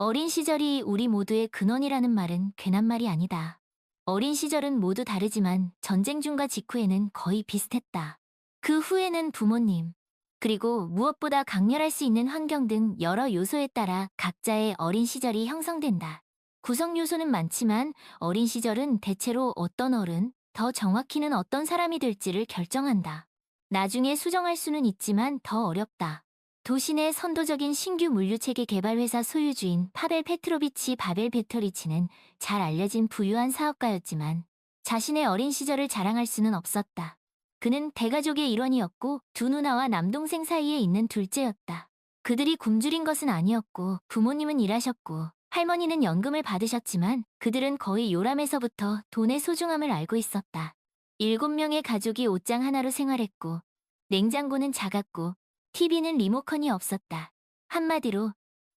어린 시절이 우리 모두의 근원이라는 말은 괜한 말이 아니다. 어린 시절은 모두 다르지만 전쟁 중과 직후에는 거의 비슷했다. 그 후에는 부모님, 그리고 무엇보다 강렬할 수 있는 환경 등 여러 요소에 따라 각자의 어린 시절이 형성된다. 구성 요소는 많지만 어린 시절은 대체로 어떤 어른, 더 정확히는 어떤 사람이 될지를 결정한다. 나중에 수정할 수는 있지만 더 어렵다. 도시 내 선도적인 신규 물류체계 개발 회사 소유주인 파벨 페트로비치 바벨 베터리치는 잘 알려진 부유한 사업가였지만 자신의 어린 시절을 자랑할 수는 없었다. 그는 대가족의 일원이었고 두 누나와 남동생 사이에 있는 둘째였다. 그들이 굶주린 것은 아니었고 부모님은 일하셨고 할머니는 연금을 받으셨지만 그들은 거의 요람에서부터 돈의 소중함을 알고 있었다. 7명의 가족이 옷장 하나로 생활했고 냉장고는 작았고 TV는 리모컨이 없었다. 한마디로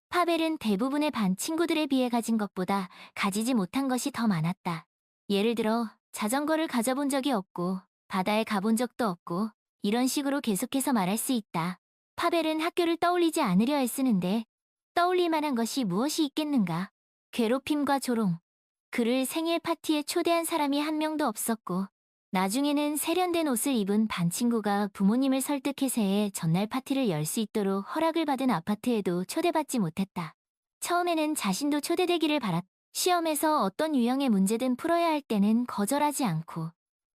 파벨은 대부분의 반 친구들에 비해 가진 것보다 가지지 못한 것이 더 많았다. 예를 들어 자전거를 가져본 적이 없고 바다에 가본 적도 없고 이런 식으로 계속해서 말할 수 있다. 파벨은 학교를 떠올리지 않으려 애쓰는데 떠올릴 만한 것이 무엇이 있겠는가? 괴롭힘과 조롱. 그를 생일 파티에 초대한 사람이 한 명도 없었고 나중에는 세련된 옷을 입은 반 친구가 부모님을 설득해서 전날 파티를 열 수 있도록 허락을 받은 아파트에도 초대받지 못했다. 처음에는 자신도 초대되기를 바랐다. 시험에서 어떤 유형의 문제든 풀어야 할 때는 거절하지 않고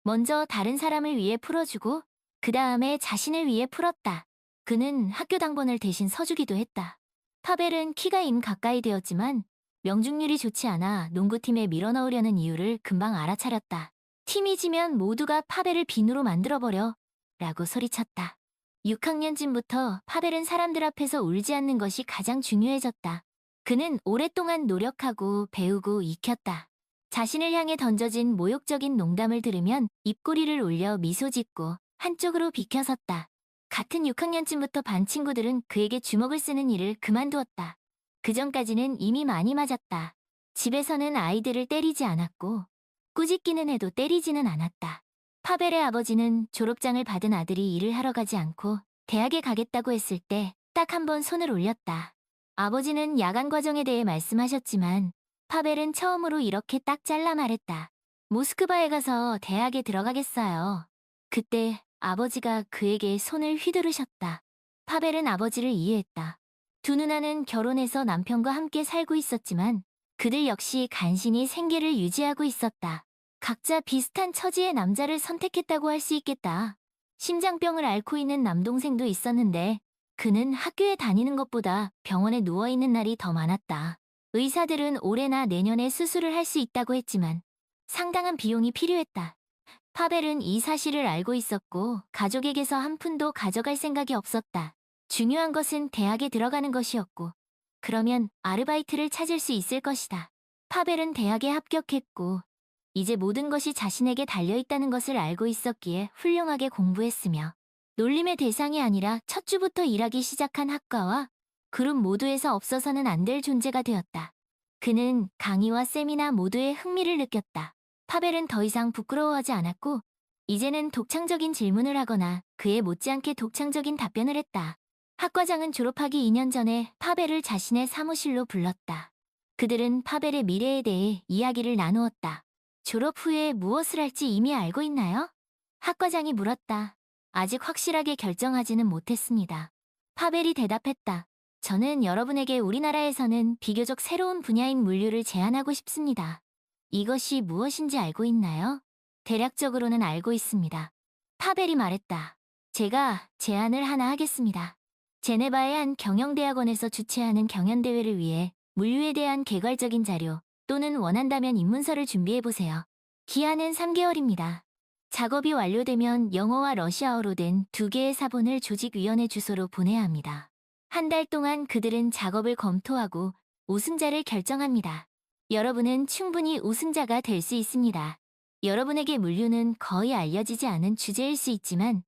먼저 다른 사람을 위해 풀어주고 그 다음에 자신을 위해 풀었다. 그는 학교 당번을 대신 서주기도 했다. 파벨은 키가 임 가까이 되었지만 명중률이 좋지 않아 농구팀에 밀어넣으려는 이유를 금방 알아차렸다. 팀이 지면 모두가 파벨을 빈으로 만들어버려 라고 소리쳤다. 6학년쯤부터 파벨은 사람들 앞에서 울지 않는 것이 가장 중요해졌다. 그는 오랫동안 노력하고 배우고 익혔다. 자신을 향해 던져진 모욕적인 농담을 들으면 입꼬리를 올려 미소 짓고 한쪽으로 비켜섰다. 같은 6학년쯤부터 반 친구들은 그에게 주먹을 쓰는 일을 그만두었다. 그전까지는 이미 많이 맞았다. 집에서는 아이들을 때리지 않았고 꾸짖기는 해도 때리지는 않았다. 파벨의 아버지는 졸업장을 받은 아들이 일을 하러 가지 않고 대학에 가겠다고 했을 때 딱 한 번 손을 올렸다. 아버지는 야간 과정에 대해 말씀하셨지만 파벨은 처음으로 이렇게 딱 잘라 말했다. 모스크바에 가서 대학에 들어가겠어요. 그때 아버지가 그에게 손을 휘두르셨다. 파벨은 아버지를 이해했다. 두 누나는 결혼해서 남편과 함께 살고 있었지만 그들 역시 간신히 생계를 유지하고 있었다. 각자 비슷한 처지의 남자를 선택했다고 할 수 있겠다. 심장병을 앓고 있는 남동생도 있었는데 그는 학교에 다니는 것보다 병원에 누워있는 날이 더 많았다. 의사들은 올해나 내년에 수술을 할 수 있다고 했지만 상당한 비용이 필요했다. 파벨은 이 사실을 알고 있었고 가족에게서 한 푼도 가져갈 생각이 없었다. 중요한 것은 대학에 들어가는 것이었고 그러면 아르바이트를 찾을 수 있을 것이다. 파벨은 대학에 합격했고 이제 모든 것이 자신에게 달려있다는 것을 알고 있었기에 훌륭하게 공부했으며 놀림의 대상이 아니라 첫 주부터 일하기 시작한 학과와 그룹 모두에서 없어서는 안 될 존재가 되었다. 그는 강의와 세미나 모두에 흥미를 느꼈다. 파벨은 더 이상 부끄러워하지 않았고 이제는 독창적인 질문을 하거나 그에 못지않게 독창적인 답변을 했다. 학과장은 졸업하기 2년 전에 파벨을 자신의 사무실로 불렀다. 그들은 파벨의 미래에 대해 이야기를 나누었다. 졸업 후에 무엇을 할지 이미 알고 있나요? 학과장이 물었다. 아직 확실하게 결정하지는 못했습니다. 파벨이 대답했다. 저는 여러분에게 우리나라에서는 비교적 새로운 분야인 물류를 제안하고 싶습니다. 이것이 무엇인지 알고 있나요? 대략적으로는 알고 있습니다. 파벨이 말했다. 제가 제안을 하나 하겠습니다. 제네바의 한 경영대학원에서 주최하는 경연대회를 위해 물류에 대한 개괄적인 자료 또는 원한다면 입문서를 준비해보세요. 기한은 3개월입니다. 작업이 완료되면 영어와 러시아어로 된 2개의 사본을 조직위원회 주소로 보내야 합니다. 한 달 동안 그들은 작업을 검토하고 우승자를 결정합니다. 여러분은 충분히 우승자가 될 수 있습니다. 여러분에게 물류는 거의 알려지지 않은 주제일 수 있지만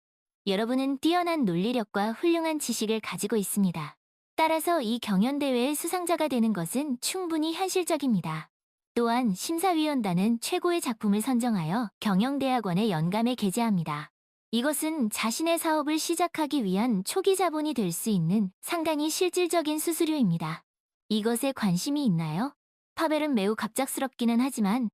여러분은 뛰어난 논리력과 훌륭한 지식을 가지고 있습니다. 따라서 이 경연대회의 수상자가 되는 것은 충분히 현실적입니다. 또한 심사위원단은 최고의 작품을 선정하여 경영대학원의 연감에 게재합니다. 이것은 자신의 사업을 시작하기 위한 초기 자본이 될 수 있는 상당히 실질적인 수수료입니다. 이것에 관심이 있나요? 파벨은 매우 갑작스럽기는 하지만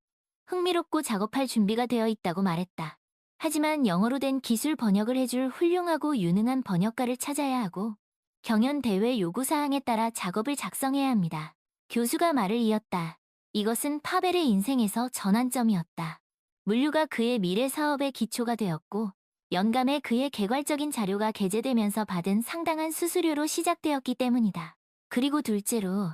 흥미롭고 작업할 준비가 되어 있다고 말했다. 하지만 영어로 된 기술 번역을 해줄 훌륭하고 유능한 번역가를 찾아야 하고 경연 대회 요구사항에 따라 작업을 작성해야 합니다. 교수가 말을 이었다. 이것은 파벨의 인생에서 전환점이었다. 물류가 그의 미래 사업의 기초가 되었고 연감에 그의 개괄적인 자료가 게재되면서 받은 상당한 수수료로 시작되었기 때문이다. 그리고 둘째로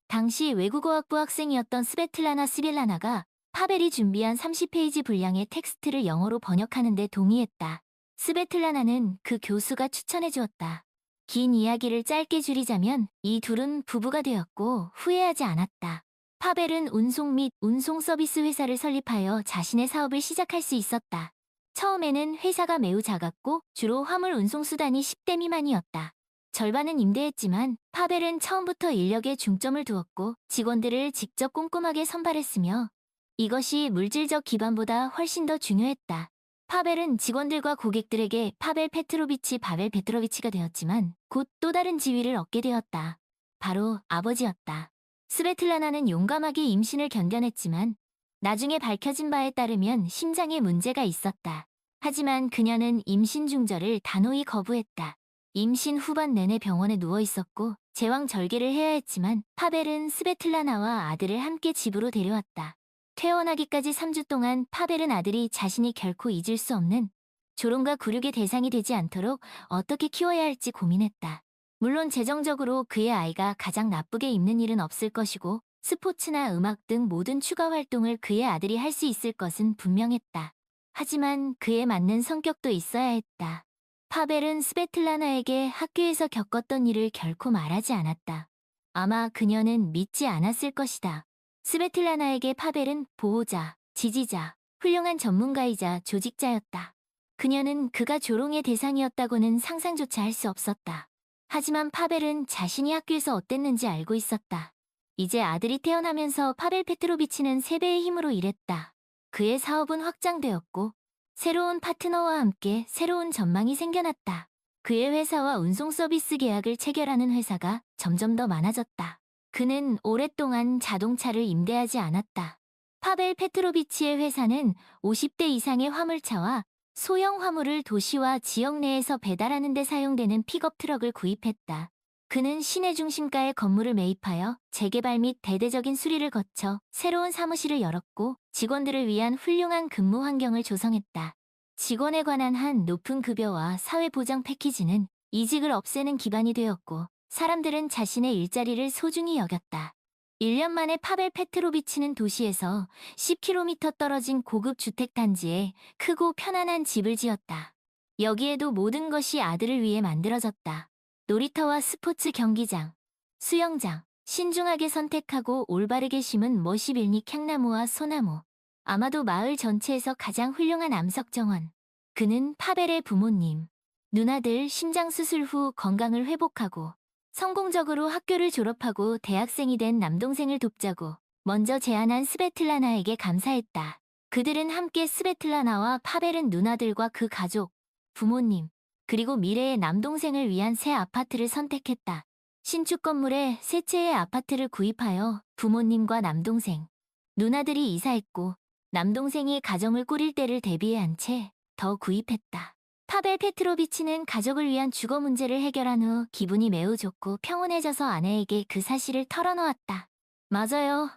당시 외국어학부 학생이었던 스베틀라나 시빌라나가 파벨이 준비한 30페이지 분량의 텍스트를 영어로 번역하는 데 동의했다. 스베틀라나는 그 교수가 추천해 주었다. 긴 이야기를 짧게 줄이자면 이 둘은 부부가 되었고 후회하지 않았다. 파벨은 운송 및 운송 서비스 회사를 설립하여 자신의 사업을 시작할 수 있었다. 처음에는 회사가 매우 작았고 주로 화물 운송 수단이 10대 미만이었다. 절반은 임대했지만 파벨은 처음부터 인력에 중점을 두었고 직원들을 직접 꼼꼼하게 선발했으며 이것이 물질적 기반보다 훨씬 더 중요했다. 파벨은 직원들과 고객들에게 파벨 페트로비치 바벨 베트로비치가 되었지만 곧 또 다른 지위를 얻게 되었다. 바로 아버지였다. 스베틀라나는 용감하게 임신을 견뎌냈지만 나중에 밝혀진 바에 따르면 심장에 문제가 있었다. 하지만 그녀는 임신 중절을 단호히 거부했다. 임신 후반 내내 병원에 누워 있었고 제왕절개를 해야 했지만 파벨은 스베틀라나와 아들을 함께 집으로 데려왔다. 퇴원하기까지 3주 동안 파벨은 아들이 자신이 결코 잊을 수 없는 조롱과 굴욕의 대상이 되지 않도록 어떻게 키워야 할지 고민했다. 물론 재정적으로 그의 아이가 가장 나쁘게 입는 일은 없을 것이고 스포츠나 음악 등 모든 추가 활동을 그의 아들이 할 수 있을 것은 분명했다. 하지만 그에 맞는 성격도 있어야 했다. 파벨은 스베틀라나에게 학교에서 겪었던 일을 결코 말하지 않았다. 아마 그녀는 믿지 않았을 것이다. 스베틀라나에게 파벨은 보호자, 지지자, 훌륭한 전문가이자 조직자였다. 그녀는 그가 조롱의 대상이었다고는 상상조차 할 수 없었다. 하지만 파벨은 자신이 학교에서 어땠는지 알고 있었다. 이제 아들이 태어나면서 파벨 페트로비치는 3배의 힘으로 일했다. 그의 사업은 확장되었고 새로운 파트너와 함께 새로운 전망이 생겨났다. 그의 회사와 운송 서비스 계약을 체결하는 회사가 점점 더 많아졌다. 그는 오랫동안 자동차를 임대하지 않았다. 파벨 페트로비치의 회사는 50대 이상의 화물차와 소형 화물을 도시와 지역 내에서 배달하는 데 사용되는 픽업 트럭을 구입했다. 그는 시내 중심가에 건물을 매입하여 재개발 및 대대적인 수리를 거쳐 새로운 사무실을 열었고 직원들을 위한 훌륭한 근무 환경을 조성했다. 직원에 관한 한 높은 급여와 사회보장 패키지는 이직을 없애는 기반이 되었고 사람들은 자신의 일자리를 소중히 여겼다. 1년 만에 파벨 페트로비치는 도시에서 10km 떨어진 고급 주택단지에 크고 편안한 집을 지었다. 여기에도 모든 것이 아들을 위해 만들어졌다. 놀이터와 스포츠 경기장, 수영장, 신중하게 선택하고 올바르게 심은 머시빌닉 향나무와 소나무, 아마도 마을 전체에서 가장 훌륭한 암석정원. 그는 파벨의 부모님, 누나들 심장수술 후 건강을 회복하고 성공적으로 학교를 졸업하고 대학생이 된 남동생을 돕자고 먼저 제안한 스베틀라나에게 감사했다. 그들은 함께 스베틀라나와 파벨은 누나들과 그 가족, 부모님, 그리고 미래의 남동생을 위한 새 아파트를 선택했다. 신축 건물에 세 채의 아파트를 구입하여 부모님과 남동생, 누나들이 이사했고 남동생이 가정을 꾸릴 때를 대비해 한 채 더 구입했다. 파벨 페트로비치는 가족을 위한 주거 문제를 해결한 후 기분이 매우 좋고 평온해져서 아내에게 그 사실을 털어놓았다. 맞아요,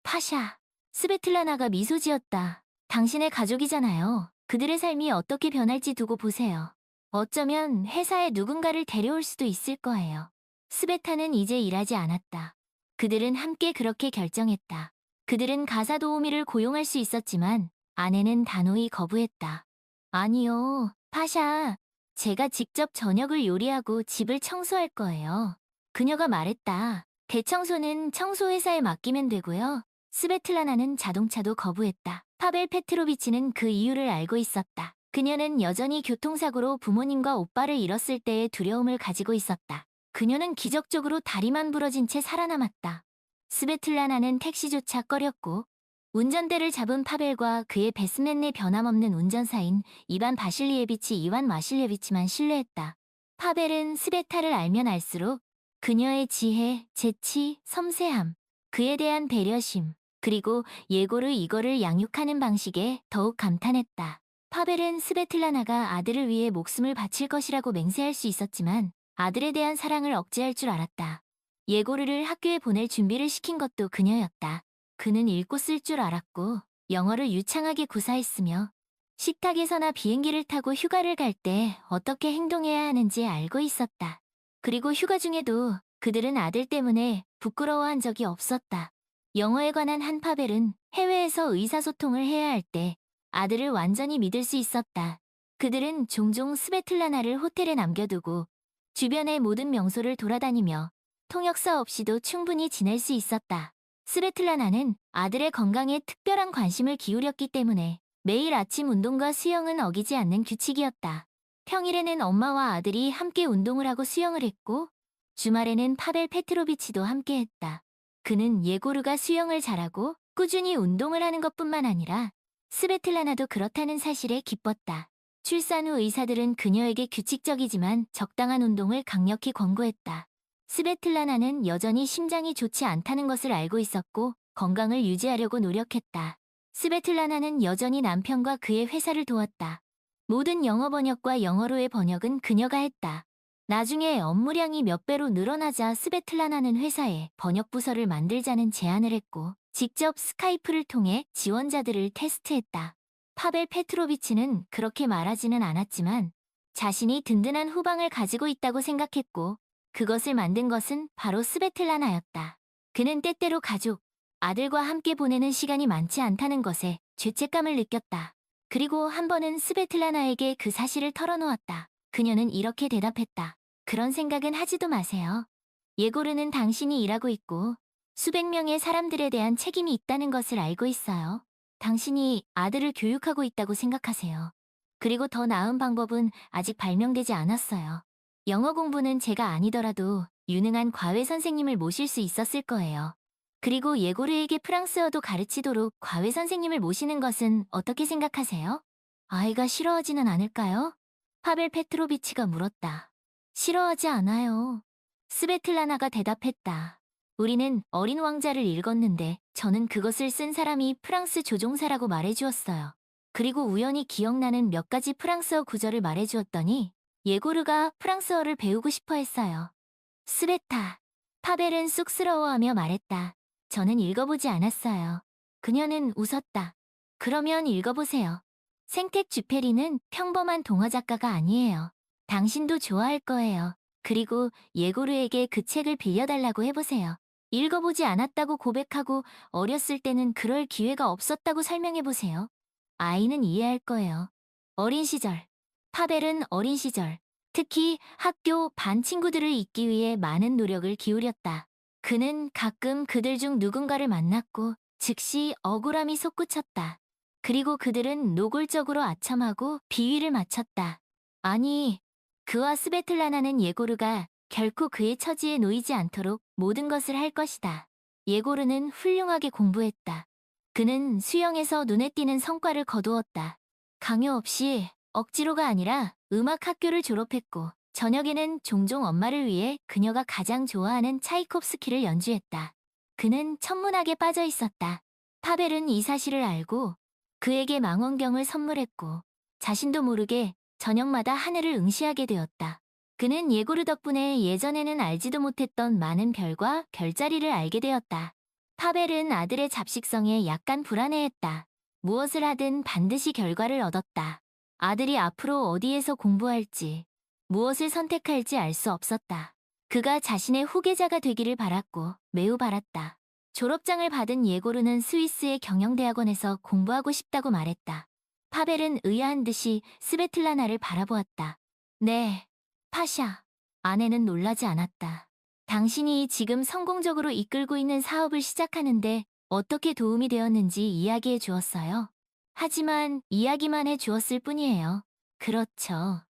파샤. 스베틀라나가 미소 지었다. 당신의 가족이잖아요. 그들의 삶이 어떻게 변할지 두고 보세요. 어쩌면 회사에 누군가를 데려올 수도 있을 거예요. 스베타는 이제 일하지 않았다. 그들은 함께 그렇게 결정했다. 그들은 가사 도우미를 고용할 수 있었지만 아내는 단호히 거부했다. 아니요, 파샤. 제가 직접 저녁을 요리하고 집을 청소할 거예요. 그녀가 말했다. 대청소는 청소회사에 맡기면 되고요. 스베틀라나는 자동차도 거부했다. 파벨 페트로비치는 그 이유를 알고 있었다. 그녀는 여전히 교통사고로 부모님과 오빠를 잃었을 때의 두려움을 가지고 있었다. 그녀는 기적적으로 다리만 부러진 채 살아남았다. 스베틀라나는 택시조차 꺼렸고 운전대를 잡은 파벨과 그의 베스맨의 변함없는 운전사인 이반 바실리에비치 이완 와실레비치만 신뢰했다. 파벨은 스베타를 알면 알수록 그녀의 지혜, 재치, 섬세함, 그에 대한 배려심, 그리고 예고르 이거를 양육하는 방식에 더욱 감탄했다. 파벨은 스베틀라나가 아들을 위해 목숨을 바칠 것이라고 맹세할 수 있었지만 아들에 대한 사랑을 억제할 줄 알았다. 예고르를 학교에 보낼 준비를 시킨 것도 그녀였다. 그는 읽고 쓸 줄 알았고 영어를 유창하게 구사했으며 식탁에서나 비행기를 타고 휴가를 갈 때 어떻게 행동해야 하는지 알고 있었다. 그리고 휴가 중에도 그들은 아들 때문에 부끄러워한 적이 없었다. 영어에 관한 한 파벨은 해외에서 의사소통을 해야 할 때 아들을 완전히 믿을 수 있었다. 그들은 종종 스베틀라나를 호텔에 남겨두고 주변의 모든 명소를 돌아다니며 통역사 없이도 충분히 지낼 수 있었다. 스베틀라나는 아들의 건강에 특별한 관심을 기울였기 때문에 매일 아침 운동과 수영은 어기지 않는 규칙이었다. 평일에는 엄마와 아들이 함께 운동을 하고 수영을 했고 주말에는 파벨 페트로비치도 함께 했다. 그는 예고르가 수영을 잘하고 꾸준히 운동을 하는 것뿐만 아니라 스베틀라나도 그렇다는 사실에 기뻤다. 출산 후 의사들은 그녀에게 규칙적이지만 적당한 운동을 강력히 권고했다. 스베틀라나는 여전히 심장이 좋지 않다는 것을 알고 있었고 건강을 유지하려고 노력했다. 스베틀라나는 여전히 남편과 그의 회사를 도왔다. 모든 영어 번역과 영어로의 번역은 그녀가 했다. 나중에 업무량이 몇 배로 늘어나자 스베틀라나는 회사에 번역 부서를 만들자는 제안을 했고 직접 스카이프를 통해 지원자들을 테스트했다. 파벨 페트로비치는 그렇게 말하지는 않았지만 자신이 든든한 후방을 가지고 있다고 생각했고 그것을 만든 것은 바로 스베틀라나였다. 그는 때때로 가족, 아들과 함께 보내는 시간이 많지 않다는 것에 죄책감을 느꼈다. 그리고 한 번은 스베틀라나에게 그 사실을 털어놓았다. 그녀는 이렇게 대답했다. 그런 생각은 하지도 마세요. 예고르는 당신이 일하고 있고 수백 명의 사람들에 대한 책임이 있다는 것을 알고 있어요. 당신이 아들을 교육하고 있다고 생각하세요. 그리고 더 나은 방법은 아직 발명되지 않았어요. 영어 공부는 제가 아니더라도 유능한 과외 선생님을 모실 수 있었을 거예요. 그리고 예고르에게 프랑스어도 가르치도록 과외 선생님을 모시는 것은 어떻게 생각하세요? 아이가 싫어하지는 않을까요? 파벨 페트로비치가 물었다. 싫어하지 않아요. 스베틀라나가 대답했다. 우리는 어린 왕자를 읽었는데 저는 그것을 쓴 사람이 프랑스 조종사라고 말해주었어요. 그리고 우연히 기억나는 몇 가지 프랑스어 구절을 말해주었더니 예고르가 프랑스어를 배우고 싶어 했어요. 스베타. 파벨은 쑥스러워하며 말했다. 저는 읽어보지 않았어요. 그녀는 웃었다. 그러면 읽어보세요. 생텍 주페리는 평범한 동화 작가가 아니에요. 당신도 좋아할 거예요. 그리고 예고르에게 그 책을 빌려달라고 해보세요. 읽어보지 않았다고 고백하고 어렸을 때는 그럴 기회가 없었다고 설명해보세요. 아이는 이해할 거예요. 어린 시절. 파벨은 어린 시절, 특히 학교 반 친구들을 잇기 위해 많은 노력을 기울였다. 그는 가끔 그들 중 누군가를 만났고 즉시 억울함이 솟구쳤다. 그리고 그들은 노골적으로 아첨하고 비위를 맞췄다. 아니, 그와 스베틀라나는 예고르가 결코 그의 처지에 놓이지 않도록 모든 것을 할 것이다. 예고르는 훌륭하게 공부했다. 그는 수영에서 눈에 띄는 성과를 거두었다. 강요 없이 억지로가 아니라 음악 학교를 졸업했고 저녁에는 종종 엄마를 위해 그녀가 가장 좋아하는 차이콥스키를 연주했다. 그는 천문학에 빠져 있었다. 파벨은 이 사실을 알고 그에게 망원경을 선물했고 자신도 모르게 저녁마다 하늘을 응시하게 되었다. 그는 예고르 덕분에 예전에는 알지도 못했던 많은 별과 별자리를 알게 되었다. 파벨은 아들의 잡식성에 약간 불안해했다. 무엇을 하든 반드시 결과를 얻었다. 아들이 앞으로 어디에서 공부할지, 무엇을 선택할지 알 수 없었다. 그가 자신의 후계자가 되기를 바랐고 매우 바랐다. 졸업장을 받은 예고르는 스위스의 경영대학원에서 공부하고 싶다고 말했다. 파벨은 의아한 듯이 스베틀라나를 바라보았다. 네, 파샤. 아내는 놀라지 않았다. 당신이 지금 성공적으로 이끌고 있는 사업을 시작하는데 어떻게 도움이 되었는지 이야기해 주었어요. 하지만 이야기만 해 주었을 뿐이에요. 그렇죠.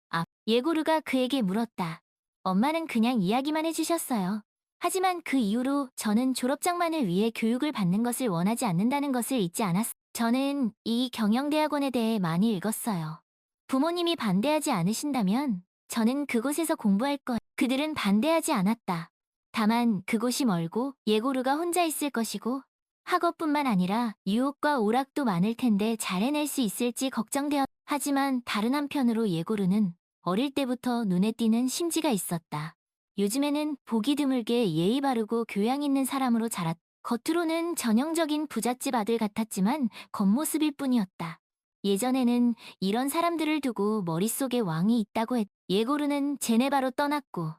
예고르가 그에게 물었다. 엄마는 그냥 이야기만 해주셨어요. 하지만 그 이후로 저는 졸업장만을 위해 교육을 받는 것을 원하지 않는다는 것을 잊지 않았어요. 저는 이 경영대학원에 대해 많이 읽었어요. 부모님이 반대하지 않으신다면 저는 그곳에서 공부할 거예요. 그들은 반대하지 않았다. 다만 그곳이 멀고 예고르가 혼자 있을 것이고 학업뿐만 아니라 유혹과 오락도 많을 텐데 잘 해낼 수 있을지 걱정되었. 하지만 다른 한편으로 예고르는 어릴 때부터 눈에 띄는 심지가 있었다. 요즘에는 보기 드물게 예의 바르고 교양 있는 사람으로 자랐. 겉으로는 전형적인 부잣집 아들 같았지만 겉모습일 뿐이었다. 예전에는 이런 사람들을 두고 머릿속에 왕이 있다고 했. 예고르는 제네바로 떠났고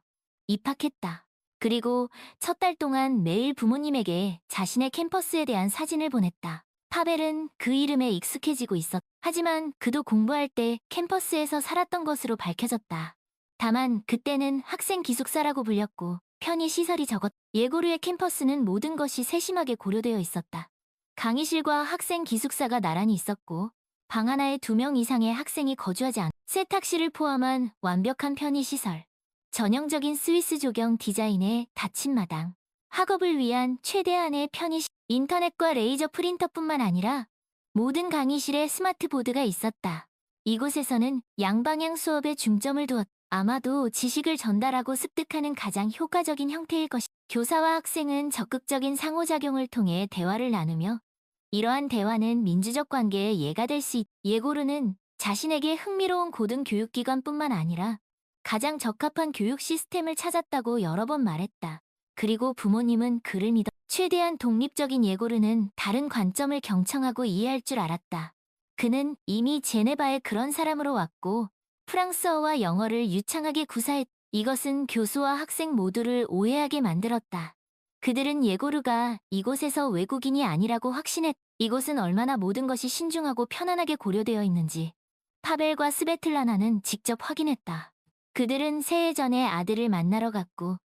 입학했다. 그리고 첫 달 동안 매일 부모님에게 자신의 캠퍼스에 대한 사진을 보냈다. 파벨은 그 이름에 익숙해지고 있었. 하지만 그도 공부할 때 캠퍼스에서 살았던 것으로 밝혀졌다. 다만 그때는 학생 기숙사라고 불렸고 편의 시설이 적었. 예고르의 캠퍼스는 모든 것이 세심하게 고려되어 있었다. 강의실과 학생 기숙사가 나란히 있었고 방 하나에 2명 이상의 학생이 거주하지 않. 세탁실을 포함한 완벽한 편의 시설. 전형적인 스위스 조경 디자인의 닫힌 마당. 학업을 위한 최대한의 편의시. 인터넷과 레이저 프린터뿐만 아니라 모든 강의실에 스마트보드가 있었다. 이곳에서는 양방향 수업에 중점을 두었다. 아마도 지식을 전달하고 습득하는 가장 효과적인 형태일 것이. 교사와 학생은 적극적인 상호작용을 통해 대화를 나누며 이러한 대화는 민주적 관계의 예가 될 수 있다. 예고르는 자신에게 흥미로운 고등교육기관뿐만 아니라 가장 적합한 교육 시스템을 찾았다고 여러 번 말했다. 그리고 부모님은 그를 믿어. 최대한 독립적인 예고르는 다른 관점을 경청하고 이해할 줄 알았다. 그는 이미 제네바에 그런 사람으로 왔고 프랑스어와 영어를 유창하게 구사했. 이것은 교수와 학생 모두를 오해하게 만들었다. 그들은 예고르가 이곳에서 외국인이 아니라고 확신했. 이곳은 얼마나 모든 것이 신중하고 편안하게 고려되어 있는지 파벨과 스베틀라나는 직접 확인했다. 그들은 새해 전에 아들을 만나러 갔고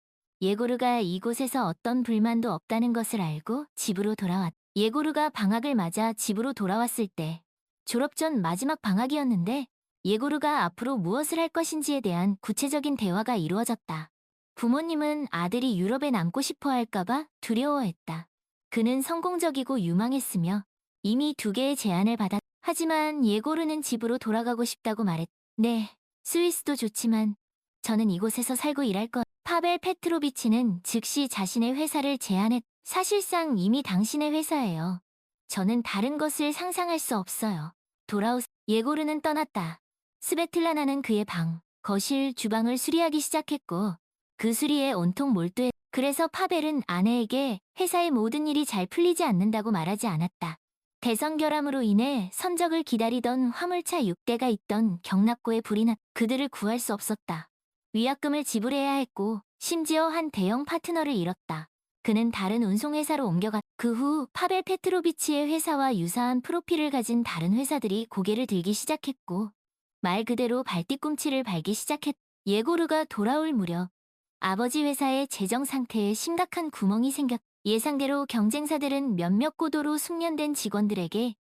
예고르가 이곳에서 어떤 불만도 없다는 것을 알고 집으로 돌아왔. 예고르가 방학을 맞아 집으로 돌아왔을 때 졸업 전 마지막 방학이었는데 예고르가 앞으로 무엇을 할 것인지에 대한 구체적인 대화가 이루어졌다. 부모님은 아들이 유럽에 남고 싶어 할까봐 두려워했다. 그는 성공적이고 유망했으며 이미 2개의 제안을 받았. 하지만 예고르는 집으로 돌아가고 싶다고 말했. 네, 스위스도 좋지만 저는 이곳에서 살고 일할 것. 파벨 페트로비치는 즉시 자신의 회사를 제안했. 사실상 이미 당신의 회사예요. 저는 다른 것을 상상할 수 없어요. 돌아오. 예고르는 떠났다. 스베틀라나는 그의 방, 거실, 주방을 수리하기 시작했고 그 수리에 온통 몰두했. 그래서 파벨은 아내에게 회사의 모든 일이 잘 풀리지 않는다고 말하지 않았다. 대성결함으로 인해 선적을 기다리던 화물차 6대가 있던 경납고에 불이 났. 그들을 구할 수 없었다. 위약금을 지불해야 했고 심지어 한 대형 파트너를 잃었다. 그는 다른 운송회사로 옮겨갔. 그 후 파벨 페트로비치의 회사와 유사한 프로필을 가진 다른 회사들이 고개를 들기 시작했고 말 그대로 발뒤꿈치를 밟기 시작했. 예고르가 돌아올 무렵 아버지 회사의 재정 상태에 심각한 구멍이 생겼. 예상대로 경쟁사들은 몇몇 고도로 숙련된 직원들에게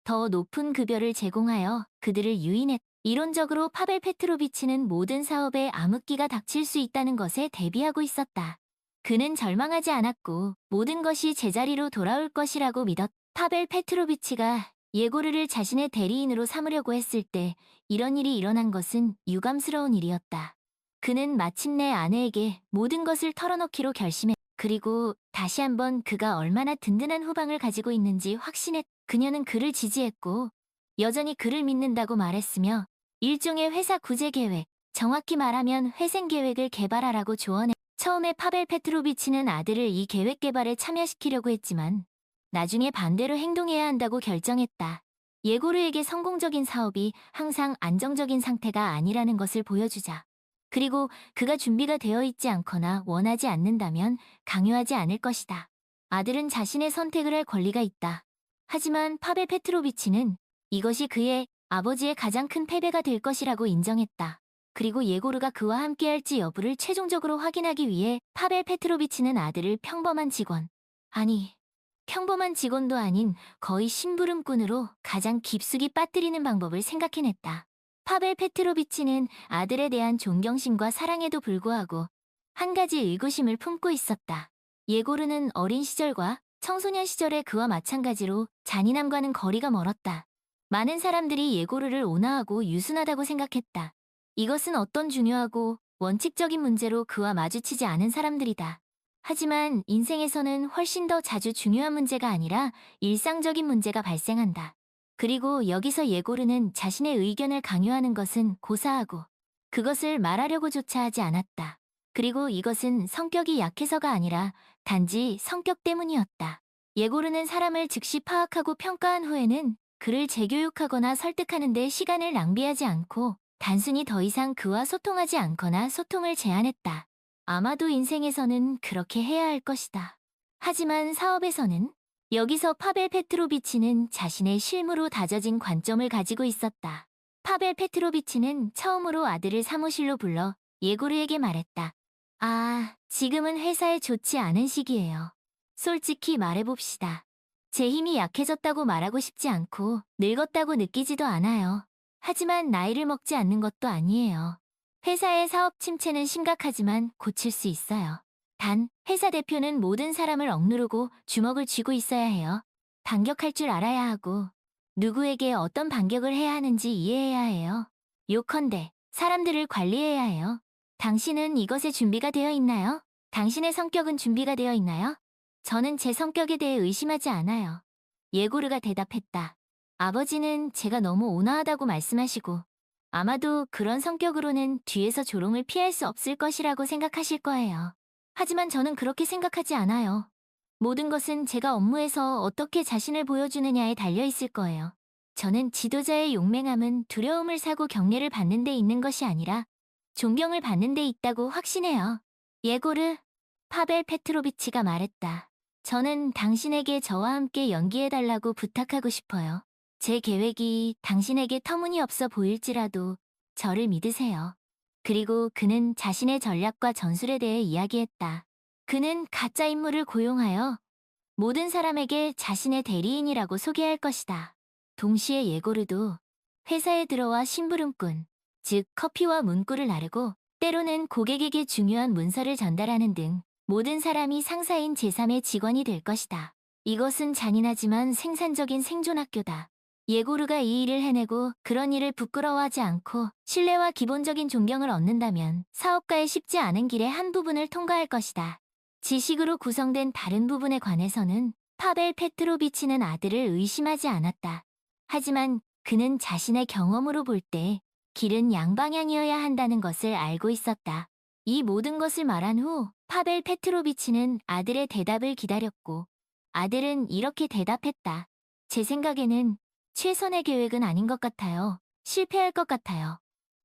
더 높은 급여를 제공하여 그들을 유인했. 이론적으로 파벨 페트로비치는 모든 사업에 암흑기가 닥칠 수 있다는 것에 대비하고 있었다. 그는 절망하지 않았고 모든 것이 제자리로 돌아올 것이라고 믿었. 파벨 페트로비치가 예고르를 자신의 대리인으로 삼으려고 했을 때 이런 일이 일어난 것은 유감스러운 일이었다. 그는 마침내 아내에게 모든 것을 털어놓기로 결심했. 그리고 다시 한번 그가 얼마나 든든한 후방을 가지고 있는지 확신했. 그녀는 그를 지지했고 여전히 그를 믿는다고 말했으며 일종의 회사 구제 계획, 정확히 말하면 회생 계획을 개발하라고 조언해. 처음에 파벨 페트로비치는 아들을 이 계획 개발에 참여시키려고 했지만 나중에 반대로 행동해야 한다고 결정했다. 예고르에게 성공적인 사업이 항상 안정적인 상태가 아니라는 것을 보여주자. 그리고 그가 준비가 되어 있지 않거나 원하지 않는다면 강요하지 않을 것이다. 아들은 자신의 선택을 할 권리가 있다. 하지만 파벨 페트로비치는 이것이 그의 아버지의 가장 큰 패배가 될 것이라고 인정했다. 그리고 예고르가 그와 함께할지 여부를 최종적으로 확인하기 위해 파벨 페트로비치는 아들을 평범한 직원, 아니 평범한 직원도 아닌 거의 심부름꾼으로 가장 깊숙이 빠뜨리는 방법을 생각해냈다. 파벨 페트로비치는 아들에 대한 존경심과 사랑에도 불구하고 한 가지 의구심을 품고 있었다. 예고르는 어린 시절과 청소년 시절의 그와 마찬가지로 잔인함과는 거리가 멀었다. 많은 사람들이 예고르를 온화하고 유순하다고 생각했다. 이것은 어떤 중요하고 원칙적인 문제로 그와 마주치지 않은 사람들이다. 하지만 인생에서는 훨씬 더 자주 중요한 문제가 아니라 일상적인 문제가 발생한다. 그리고 여기서 예고르는 자신의 의견을 강요하는 것은 고사하고 그것을 말하려고조차 하지 않았다. 그리고 이것은 성격이 약해서가 아니라 단지 성격 때문이었다. 예고르는 사람을 즉시 파악하고 평가한 후에는 그를 재교육하거나 설득하는 데 시간을 낭비하지 않고 단순히 더 이상 그와 소통하지 않거나 소통을 제한했다. 아마도 인생에서는 그렇게 해야 할 것이다. 하지만 사업에서는 여기서 파벨 페트로비치는 자신의 실무로 다져진 관점을 가지고 있었다. 파벨 페트로비치는 처음으로 아들을 사무실로 불러 예고르에게 말했다. 아, 지금은 회사에 좋지 않은 시기예요. 솔직히 말해봅시다. 제 힘이 약해졌다고 말하고 싶지 않고 늙었다고 느끼지도 않아요. 하지만 나이를 먹지 않는 것도 아니에요. 회사의 사업 침체는 심각하지만 고칠 수 있어요. 단, 회사 대표는 모든 사람을 억누르고 주먹을 쥐고 있어야 해요. 반격할 줄 알아야 하고, 누구에게 어떤 반격을 해야 하는지 이해해야 해요. 요컨대, 사람들을 관리해야 해요. 당신은 이것에 준비가 되어 있나요? 당신의 성격은 준비가 되어 있나요? 저는 제 성격에 대해 의심하지 않아요. 예고르가 대답했다. 아버지는 제가 너무 온화하다고 말씀하시고, 아마도 그런 성격으로는 뒤에서 조롱을 피할 수 없을 것이라고 생각하실 거예요. 하지만 저는 그렇게 생각하지 않아요. 모든 것은 제가 업무에서 어떻게 자신을 보여주느냐에 달려 있을 거예요. 저는 지도자의 용맹함은 두려움을 사고 경례를 받는 데 있는 것이 아니라 존경을 받는 데 있다고 확신해요. 예고르, 파벨 페트로비치가 말했다. 저는 당신에게 저와 함께 연기해달라고 부탁하고 싶어요. 제 계획이 당신에게 터무니없어 보일지라도 저를 믿으세요. 그리고 그는 자신의 전략과 전술에 대해 이야기했다. 그는 가짜 인물을 고용하여 모든 사람에게 자신의 대리인이라고 소개할 것이다. 동시에 예고르도 회사에 들어와 심부름꾼, 즉 커피와 문구를 나르고 때로는 고객에게 중요한 문서를 전달하는 등 모든 사람이 상사인 제3의 직원이 될 것이다. 이것은 잔인하지만 생산적인 생존학교다. 예고르가 이 일을 해내고 그런 일을 부끄러워하지 않고 신뢰와 기본적인 존경을 얻는다면 사업가의 쉽지 않은 길의 한 부분을 통과할 것이다. 지식으로 구성된 다른 부분에 관해서는 파벨 페트로비치는 아들을 의심하지 않았다. 하지만 그는 자신의 경험으로 볼 때 길은 양방향이어야 한다는 것을 알고 있었다. 이 모든 것을 말한 후 파벨 페트로비치는 아들의 대답을 기다렸고 아들은 이렇게 대답했다. 제 생각에는 최선의 계획은 아닌 것 같아요. 실패할 것 같아요.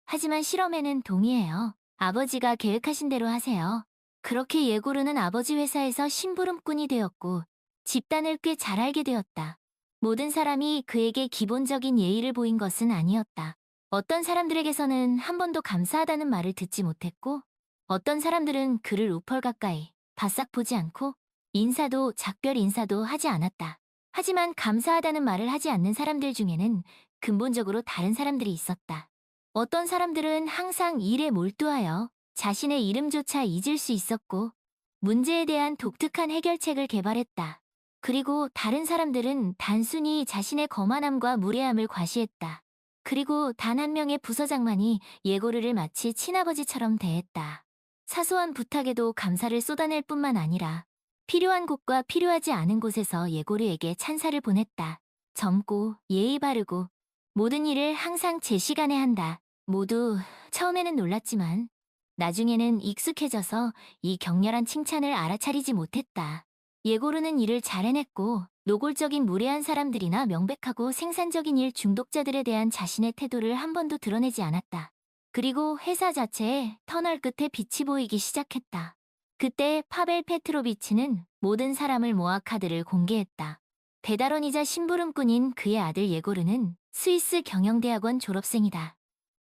하지만 실험에는 동의해요. 아버지가 계획하신 대로 하세요. 그렇게 예고르는 아버지 회사에서 심부름꾼이 되었고 집단을 꽤 잘 알게 되었다. 모든 사람이 그에게 기본적인 예의를 보인 것은 아니었다. 어떤 사람들에게서는 한 번도 감사하다는 말을 듣지 못했고 어떤 사람들은 그를 우펄 가까이 바싹 보지 않고 인사도 작별 인사도 하지 않았다. 하지만 감사하다는 말을 하지 않는 사람들 중에는 근본적으로 다른 사람들이 있었다. 어떤 사람들은 항상 일에 몰두하여 자신의 이름조차 잊을 수 있었고 문제에 대한 독특한 해결책을 개발했다. 그리고 다른 사람들은 단순히 자신의 거만함과 무례함을 과시했다. 그리고 단 한 명의 부서장만이 예고르를 마치 친아버지처럼 대했다. 사소한 부탁에도 감사를 쏟아낼 뿐만 아니라 필요한 곳과 필요하지 않은 곳에서 예고르에게 찬사를 보냈다. 젊고 예의 바르고 모든 일을 항상 제 시간에 한다. 모두 처음에는 놀랐지만 나중에는 익숙해져서 이 격렬한 칭찬을 알아차리지 못했다. 예고르는 일을 잘 해냈고 노골적인 무례한 사람들이나 명백하고 생산적인 일 중독자들에 대한 자신의 태도를 한 번도 드러내지 않았다. 그리고 회사 자체에 터널 끝에 빛이 보이기 시작했다. 그때 파벨 페트로비치는 모든 사람을 모아 카드를 공개했다. 배달원이자 심부름꾼인 그의 아들 예고르는 스위스 경영대학원 졸업생이다.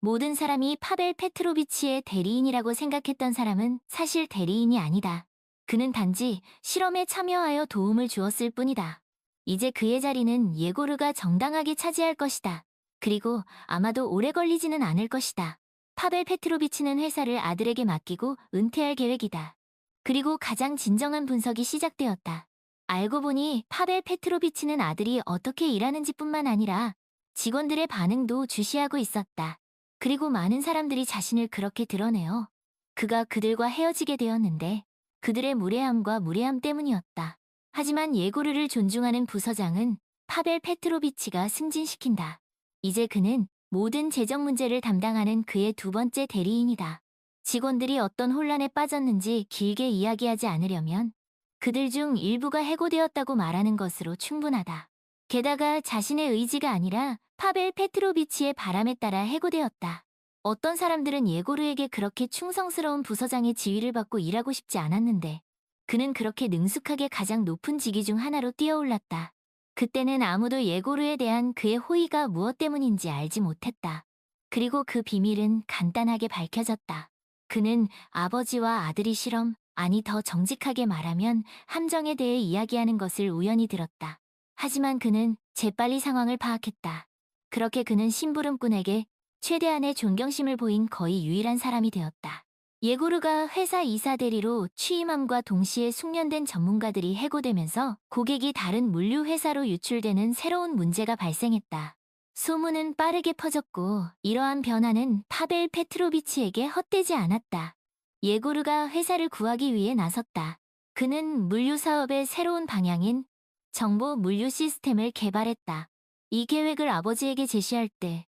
모든 사람이 파벨 페트로비치의 대리인이라고 생각했던 사람은 사실 대리인이 아니다. 그는 단지 실험에 참여하여 도움을 주었을 뿐이다. 이제 그의 자리는 예고르가 정당하게 차지할 것이다. 그리고 아마도 오래 걸리지는 않을 것이다. 파벨 페트로비치는 회사를 아들에게 맡기고 은퇴할 계획이다. 그리고 가장 진정한 분석이 시작되었다. 알고 보니 파벨 페트로비치는 아들이 어떻게 일하는지 뿐만 아니라 직원들의 반응도 주시하고 있었다. 그리고 많은 사람들이 자신을 그렇게 드러내어 그가 그들과 헤어지게 되었는데 그들의 무례함과 무례함 때문이었다. 하지만 예고르를 존중하는 부서장은 파벨 페트로비치가 승진시킨다. 이제 그는 모든 재정 문제를 담당하는 그의 두 번째 대리인이다. 직원들이 어떤 혼란에 빠졌는지 길게 이야기하지 않으려면 그들 중 일부가 해고되었다고 말하는 것으로 충분하다. 게다가 자신의 의지가 아니라 파벨 페트로비치의 바람에 따라 해고되었다. 어떤 사람들은 예고르에게 그렇게 충성스러운 부서장의 지위를 받고 일하고 싶지 않았는데 그는 그렇게 능숙하게 가장 높은 직위 중 하나로 뛰어올랐다. 그때는 아무도 예고르에 대한 그의 호의가 무엇 때문인지 알지 못했다. 그리고 그 비밀은 간단하게 밝혀졌다. 그는 아버지와 아들이 실험, 아니 더 정직하게 말하면 함정에 대해 이야기하는 것을 우연히 들었다. 하지만 그는 재빨리 상황을 파악했다. 그렇게 그는 심부름꾼에게 최대한의 존경심을 보인 거의 유일한 사람이 되었다. 예고르가 회사 이사 대리로 취임함과 동시에 숙련된 전문가들이 해고되면서 고객이 다른 물류 회사로 유출되는 새로운 문제가 발생했다. 소문은 빠르게 퍼졌고 이러한 변화는 파벨 페트로비치에게 헛되지 않았다. 예고르가 회사를 구하기 위해 나섰다. 그는 물류 사업의 새로운 방향인 정보 물류 시스템을 개발했다. 이 계획을 아버지에게 제시할 때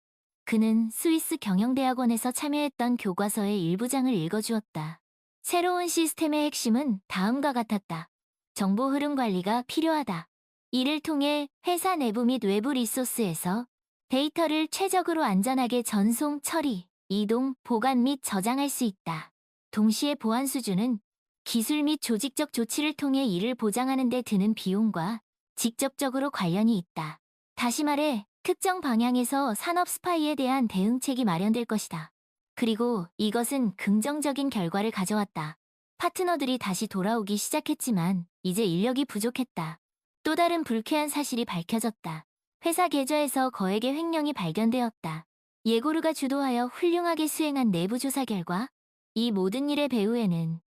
그는 스위스 경영대학원에서 참여했던 교과서의 일부 장을 읽어주었다. 새로운 시스템의 핵심은 다음과 같았다. 정보 흐름 관리가 필요하다. 이를 통해 회사 내부 및 외부 리소스에서 데이터를 최적으로 안전하게 전송, 처리, 이동, 보관 및 저장할 수 있다. 동시에 보안 수준은 기술 및 조직적 조치를 통해 이를 보장하는 데 드는 비용과 직접적으로 관련이 있다. 다시 말해, 특정 방향에서 산업 스파이에 대한 대응책이 마련될 것이다. 그리고 이것은 긍정적인 결과를 가져왔다. 파트너들이 다시 돌아오기 시작했지만 이제 인력이 부족했다. 또 다른 불쾌한 사실이 밝혀졌다. 회사 계좌에서 거액의 횡령이 발견되었다. 예고르가 주도하여 훌륭하게 수행한 내부 조사 결과 이 모든 일의 배후에는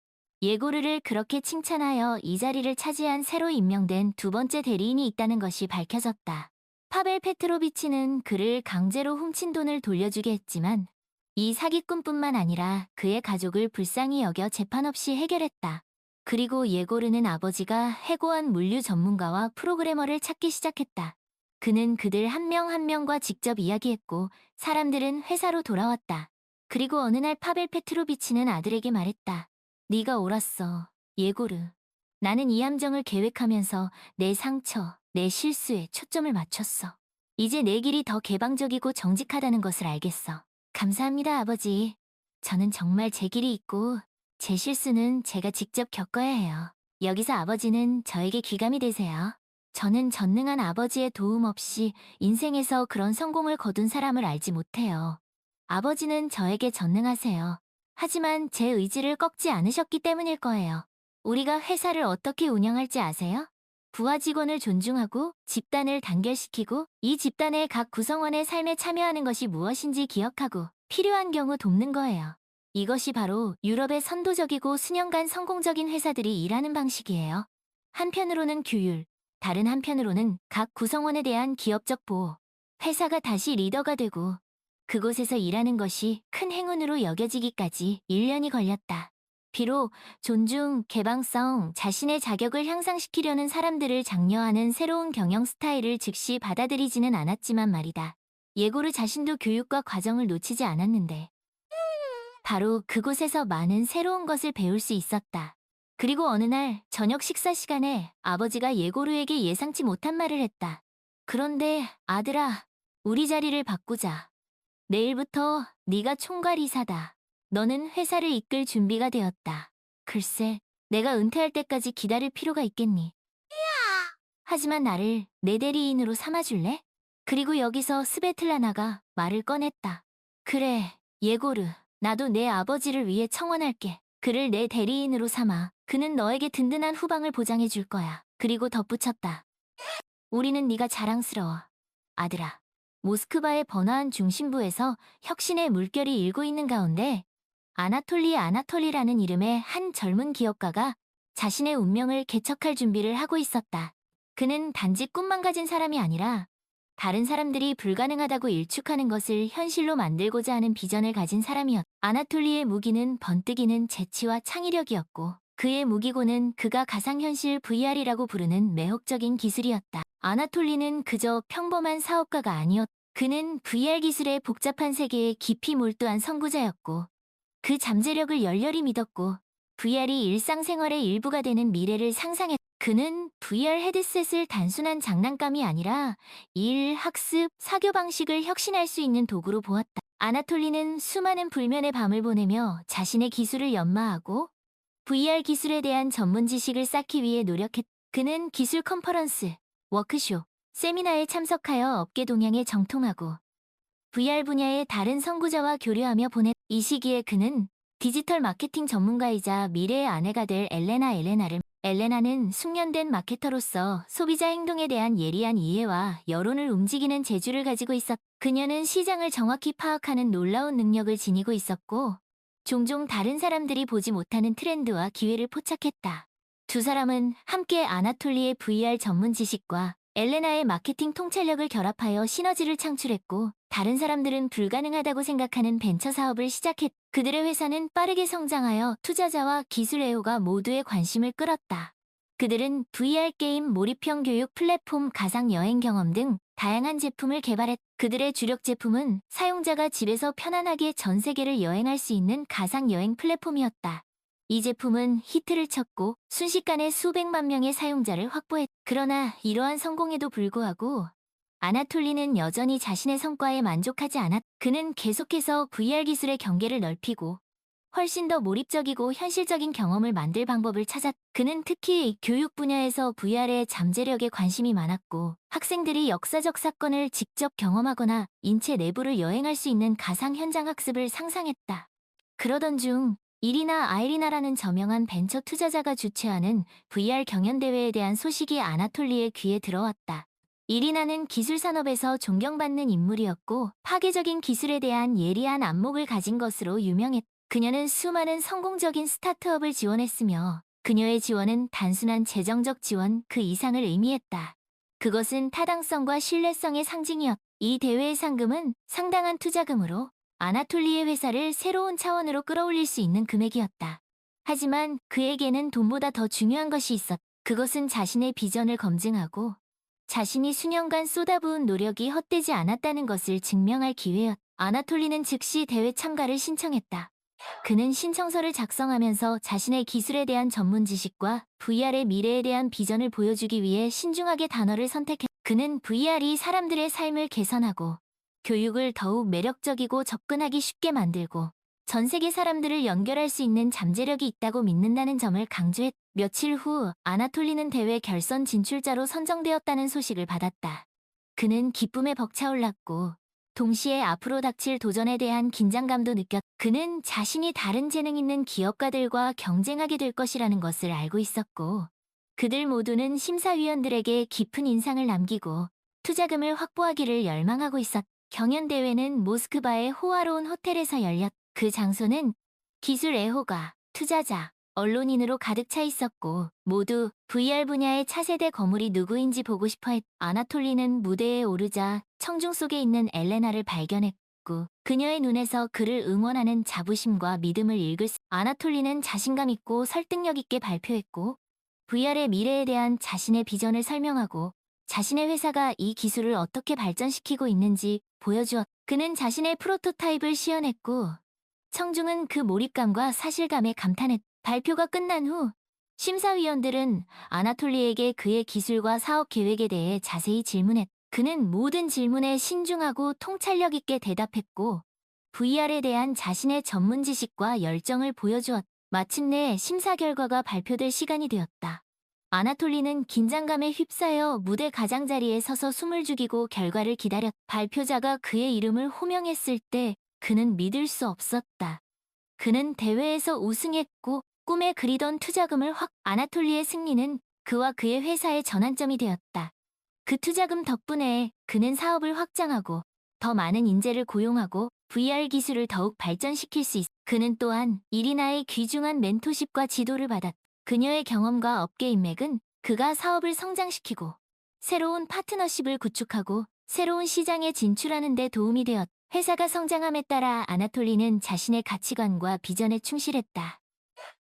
예고르를 그렇게 칭찬하여 이 자리를 차지한 새로 임명된 두 번째 대리인이 있다는 것이 밝혀졌다. 파벨 페트로비치는 그를 강제로 훔친 돈을 돌려주게 했지만 이 사기꾼뿐만 아니라 그의 가족을 불쌍히 여겨 재판 없이 해결했다. 그리고 예고르는 아버지가 해고한 물류 전문가와 프로그래머를 찾기 시작했다. 그는 그들 한 명 한 명과 직접 이야기했고 사람들은 회사로 돌아왔다. 그리고 어느 날 파벨 페트로비치는 아들에게 말했다. 네가 옳았어, 예고르. 나는 이 함정을 계획하면서 내 상처, 내 실수에 초점을 맞췄어. 이제 내 길이 더 개방적이고 정직하다는 것을 알겠어. 감사합니다, 아버지. 저는 정말 제 길이 있고 제 실수는 제가 직접 겪어야 해요. 여기서 아버지는 저에게 귀감이 되세요. 저는 전능한 아버지의 도움 없이 인생에서 그런 성공을 거둔 사람을 알지 못해요. 아버지는 저에게 전능하세요. 하지만 제 의지를 꺾지 않으셨기 때문일 거예요. 우리가 회사를 어떻게 운영할지 아세요? 부하 직원을 존중하고 집단을 단결시키고 이 집단의 각 구성원의 삶에 참여하는 것이 무엇인지 기억하고 필요한 경우 돕는 거예요. 이것이 바로 유럽의 선도적이고 수년간 성공적인 회사들이 일하는 방식이에요. 한편으로는 규율, 다른 한편으로는 각 구성원에 대한 기업적 보호. 회사가 다시 리더가 되고 그곳에서 일하는 것이 큰 행운으로 여겨지기까지 1년이 걸렸다. 비록 존중, 개방성, 자신의 자격을 향상시키려는 사람들을 장려하는 새로운 경영 스타일을 즉시 받아들이지는 않았지만 말이다. 예고르 자신도 교육과 과정을 놓치지 않았는데 바로 그곳에서 많은 새로운 것을 배울 수 있었다. 그리고 어느 날 저녁 식사 시간에 아버지가 예고르에게 예상치 못한 말을 했다. 그런데 아들아, 우리 자리를 바꾸자. 내일부터 네가 총괄이사다. 너는 회사를 이끌 준비가 되었다. 글쎄, 내가 은퇴할 때까지 기다릴 필요가 있겠니? 하지만 나를 내 대리인으로 삼아줄래? 그리고 여기서 스베틀라나가 말을 꺼냈다. 그래, 예고르. 나도 내 아버지를 위해 청원할게. 그를 내 대리인으로 삼아. 그는 너에게 든든한 후방을 보장해 줄 거야. 그리고 덧붙였다. 우리는 네가 자랑스러워, 아들아. 모스크바의 번화한 중심부에서 혁신의 물결이 일고 있는 가운데 아나톨리라는 이름의 한 젊은 기업가가 자신의 운명을 개척할 준비를 하고 있었다. 그는 단지 꿈만 가진 사람이 아니라 다른 사람들이 불가능하다고 일축하는 것을 현실로 만들고자 하는 비전을 가진 사람이었다. 아나톨리의 무기는 번뜩이는 재치와 창의력이었고 그의 무기고는 그가 가상현실 VR이라고 부르는 매혹적인 기술이었다. 아나톨리는 그저 평범한 사업가가 아니었다. 그는 VR 기술의 복잡한 세계에 깊이 몰두한 선구자였고 그 잠재력을 열렬히 믿었고 VR이 일상생활의 일부가 되는 미래를 상상했다. 그는 VR 헤드셋을 단순한 장난감이 아니라 일, 학습, 사교 방식을 혁신할 수 있는 도구로 보았다. 아나톨리는 수많은 불면의 밤을 보내며 자신의 기술을 연마하고 VR 기술에 대한 전문 지식을 쌓기 위해 노력했다. 그는 기술 컨퍼런스, 워크숍, 세미나에 참석하여 업계 동향에 정통하고 VR 분야의 다른 선구자와 교류하며 보냈다. 이 시기에 그는 디지털 마케팅 전문가이자 미래의 아내가 될 엘레나는 숙련된 마케터로서 소비자 행동에 대한 예리한 이해와 여론을 움직이는 재주를 가지고 있었다. 그녀는 시장을 정확히 파악하는 놀라운 능력을 지니고 있었고 종종 다른 사람들이 보지 못하는 트렌드와 기회를 포착했다. 두 사람은 함께 아나톨리의 VR 전문 지식과 엘레나의 마케팅 통찰력을 결합하여 시너지를 창출했고 다른 사람들은 불가능하다고 생각하는 벤처 사업을 시작했다. 그들의 회사는 빠르게 성장하여 투자자와 기술 애호가 모두의 관심을 끌었다. 그들은 VR 게임, 몰입형 교육 플랫폼, 가상 여행 경험 등 다양한 제품을 개발했다. 그들의 주력 제품은 사용자가 집에서 편안하게 전 세계를 여행할 수 있는 가상 여행 플랫폼이었다. 이 제품은 히트를 쳤고 순식간에 수백만 명의 사용자를 확보했다. 그러나 이러한 성공에도 불구하고 아나톨리는 여전히 자신의 성과에 만족하지 않았다. 그는 계속해서 VR 기술의 경계를 넓히고 훨씬 더 몰입적이고 현실적인 경험을 만들 방법을 찾았다. 그는 특히 교육 분야에서 VR의 잠재력에 관심이 많았고 학생들이 역사적 사건을 직접 경험하거나 인체 내부를 여행할 수 있는 가상 현장 학습을 상상했다. 그러던 중 아이리나라는 저명한 벤처 투자자가 주최하는 VR 경연대회에 대한 소식이 아나톨리의 귀에 들어왔다. 이리나는 기술 산업에서 존경받는 인물이었고 파괴적인 기술에 대한 예리한 안목을 가진 것으로 유명했다. 그녀는 수많은 성공적인 스타트업을 지원했으며 그녀의 지원은 단순한 재정적 지원 그 이상을 의미했다. 그것은 타당성과 신뢰성의 상징이었다. 이 대회의 상금은 상당한 투자금으로 아나톨리의 회사를 새로운 차원으로 끌어올릴 수 있는 금액이었다. 하지만 그에게는 돈보다 더 중요한 것이 있었다. 그것은 자신의 비전을 검증하고 자신이 수년간 쏟아부은 노력이 헛되지 않았다는 것을 증명할 기회였다. 아나톨리는 즉시 대회 참가를 신청했다. 그는 신청서를 작성하면서 자신의 기술에 대한 전문 지식과 VR의 미래에 대한 비전을 보여주기 위해 신중하게 단어를 선택했다. 그는 VR이 사람들의 삶을 개선하고 교육을 더욱 매력적이고 접근하기 쉽게 만들고 전 세계 사람들을 연결할 수 있는 잠재력이 있다고 믿는다는 점을 강조했다. 며칠 후 아나톨리는 대회 결선 진출자로 선정되었다는 소식을 받았다. 그는 기쁨에 벅차올랐고 동시에 앞으로 닥칠 도전에 대한 긴장감도 느꼈다. 그는 자신이 다른 재능 있는 기업가들과 경쟁하게 될 것이라는 것을 알고 있었고 그들 모두는 심사위원들에게 깊은 인상을 남기고 투자금을 확보하기를 열망하고 있었다. 경연대회는 모스크바의 호화로운 호텔에서 열렸다. 그 장소는 기술 애호가, 투자자, 언론인으로 가득 차 있었고 모두 VR 분야의 차세대 거물이 누구인지 보고 싶어 했다. 아나톨리는 무대에 오르자 청중 속에 있는 엘레나를 발견했고 그녀의 눈에서 그를 응원하는 자부심과 믿음을 읽을 수 아나톨리는 자신감 있고 설득력 있게 발표했고 VR의 미래에 대한 자신의 비전을 설명하고 자신의 회사가 이 기술을 어떻게 발전시키고 있는지 보여주었다. 그는 자신의 프로토타입을 시연했고 청중은 그 몰입감과 사실감에 감탄했다. 발표가 끝난 후 심사위원들은 아나톨리에게 그의 기술과 사업 계획에 대해 자세히 질문했다. 그는 모든 질문에 신중하고 통찰력 있게 대답했고 VR에 대한 자신의 전문 지식과 열정을 보여주었다. 마침내 심사 결과가 발표될 시간이 되었다. 아나톨리는 긴장감에 휩싸여 무대 가장자리에 서서 숨을 죽이고 결과를 기다렸다. 발표자가 그의 이름을 호명했을 때 그는 믿을 수 없었다. 그는 대회에서 우승했고 꿈에 그리던 투자금을 아나톨리의 승리는 그와 그의 회사의 전환점이 되었다. 그 투자금 덕분에 그는 사업을 확장하고 더 많은 인재를 고용하고 VR 기술을 더욱 발전시킬 수 있었다. 그는 또한 이리나의 귀중한 멘토십과 지도를 받았다. 그녀의 경험과 업계 인맥은 그가 사업을 성장시키고 새로운 파트너십을 구축하고 새로운 시장에 진출하는 데 도움이 되었다. 회사가 성장함에 따라 아나톨리는 자신의 가치관과 비전에 충실했다.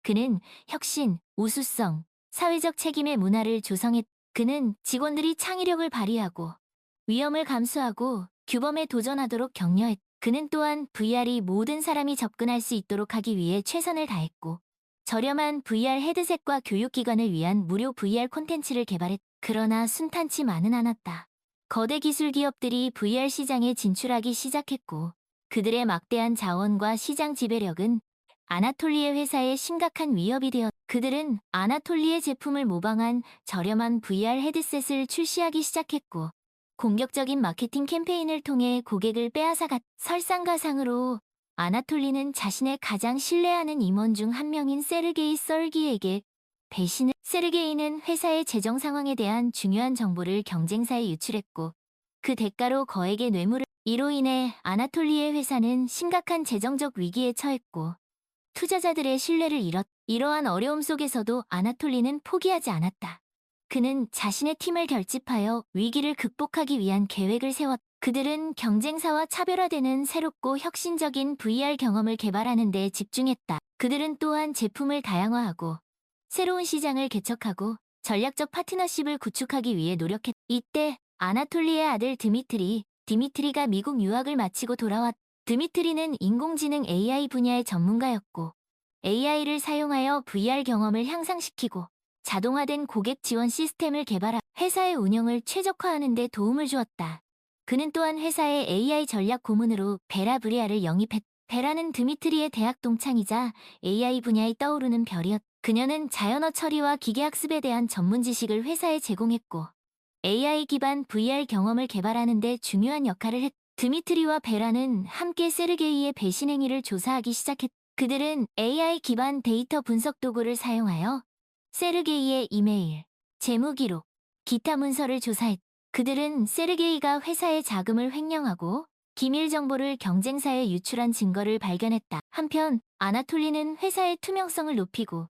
그는 혁신, 우수성, 사회적 책임의 문화를 조성했. 그는 직원들이 창의력을 발휘하고 위험을 감수하고 규범에 도전하도록 격려했. 그는 또한 VR이 모든 사람이 접근할 수 있도록 하기 위해 최선을 다했고 저렴한 VR 헤드셋과 교육기관을 위한 무료 VR 콘텐츠를 개발했. 그러나 순탄치만은 않았다. 거대 기술 기업들이 VR 시장에 진출하기 시작했고 그들의 막대한 자원과 시장 지배력은 아나톨리의 회사에 심각한 위협이 되었. 그들은 아나톨리의 제품을 모방한 저렴한 VR 헤드셋을 출시하기 시작했고 공격적인 마케팅 캠페인을 통해 고객을 빼앗아갔. 설상가상으로 아나톨리는 자신의 가장 신뢰하는 임원 중 한 명인 세르게이 썰기에게 배신을. 세르게이는 회사의 재정 상황에 대한 중요한 정보를 경쟁사에 유출했고 그 대가로 거액의 뇌물을. 이로 인해 아나톨리의 회사는 심각한 재정적 위기에 처했고 투자자들의 신뢰를 잃었. 이러한 어려움 속에서도 아나톨리는 포기하지 않았다. 그는 자신의 팀을 결집하여 위기를 극복하기 위한 계획을 세웠. 그들은 경쟁사와 차별화되는 새롭고 혁신적인 VR 경험을 개발하는 데 집중했다. 그들은 또한 제품을 다양화하고 새로운 시장을 개척하고 전략적 파트너십을 구축하기 위해 노력했. 이때 아나톨리의 아들 디미트리가 미국 유학을 마치고 돌아왔. 드미트리는 인공지능 AI 분야의 전문가였고 AI를 사용하여 VR 경험을 향상시키고 자동화된 고객 지원 시스템을 개발하 회사의 운영을 최적화하는 데 도움을 주었다. 그는 또한 회사의 AI 전략 고문으로 베라 브리아를 영입했. 베라는 드미트리의 대학 동창이자 AI 분야에 떠오르는 별이었. 그녀는 자연어 처리와 기계학습에 대한 전문 지식을 회사에 제공했고 AI 기반 VR 경험을 개발하는 데 중요한 역할을 했. 드미트리와 베라는 함께 세르게이의 배신 행위를 조사하기 시작했. 그들은 AI 기반 데이터 분석 도구를 사용하여 세르게이의 이메일, 재무기록, 기타 문서를 조사했. 그들은 세르게이가 회사의 자금을 횡령하고 기밀 정보를 경쟁사에 유출한 증거를 발견했다. 한편 아나톨리는 회사의 투명성을 높이고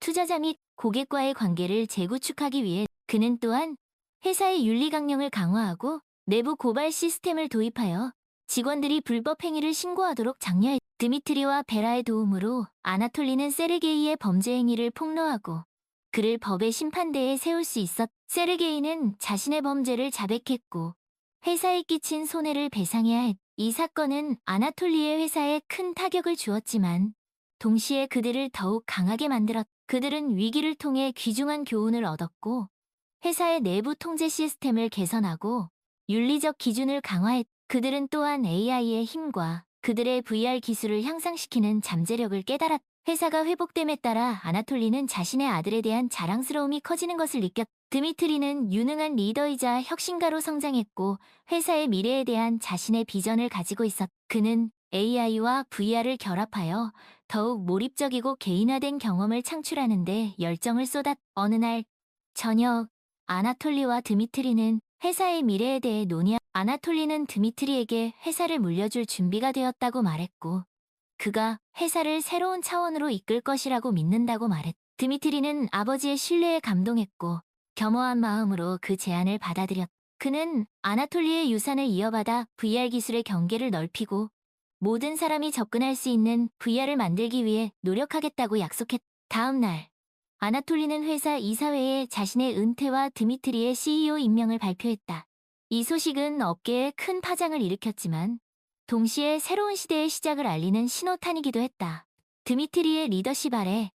투자자 및 고객과의 관계를 재구축하기 위해 그는 또한 회사의 윤리 강령을 강화하고 내부 고발 시스템을 도입하여 직원들이 불법 행위를 신고하도록 장려했. 드미트리와 베라의 도움으로 아나톨리는 세르게이의 범죄 행위를 폭로하고 그를 법의 심판대에 세울 수 있었. 세르게이는 자신의 범죄를 자백했고 회사에 끼친 손해를 배상해야 했. 이 사건은 아나톨리의 회사에 큰 타격을 주었지만 동시에 그들을 더욱 강하게 만들었. 그들은 위기를 통해 귀중한 교훈을 얻었고 회사의 내부 통제 시스템을 개선하고 윤리적 기준을 강화했. 그들은 또한 AI의 힘과 그들의 VR 기술을 향상시키는 잠재력을 깨달았. 회사가 회복됨에 따라 아나톨리는 자신의 아들에 대한 자랑스러움이 커지는 것을 느꼈. 드미트리는 유능한 리더이자 혁신가로 성장했고 회사의 미래에 대한 자신의 비전을 가지고 있었. 그는 AI와 VR을 결합하여 더욱 몰입적이고 개인화된 경험을 창출하는 데 열정을 쏟았. 어느 날 저녁 아나톨리와 드미트리는 회사의 미래에 대해 아나톨리는 드미트리에게 회사를 물려줄 준비가 되었다고 말했고 그가 회사를 새로운 차원으로 이끌 것이라고 믿는다고 말했. 드미트리는 아버지의 신뢰에 감동했고 겸허한 마음으로 그 제안을 받아들였. 그는 아나톨리의 유산을 이어받아 VR 기술의 경계를 넓히고 모든 사람이 접근할 수 있는 VR을 만들기 위해 노력하겠다고 약속했. 다음 날 아나톨리는 회사 이사회에 자신의 은퇴와 드미트리의 CEO 임명을 발표했다. 이 소식은 업계에 큰 파장을 일으켰지만 동시에 새로운 시대의 시작을 알리는 신호탄이기도 했다. 드미트리의 리더십 아래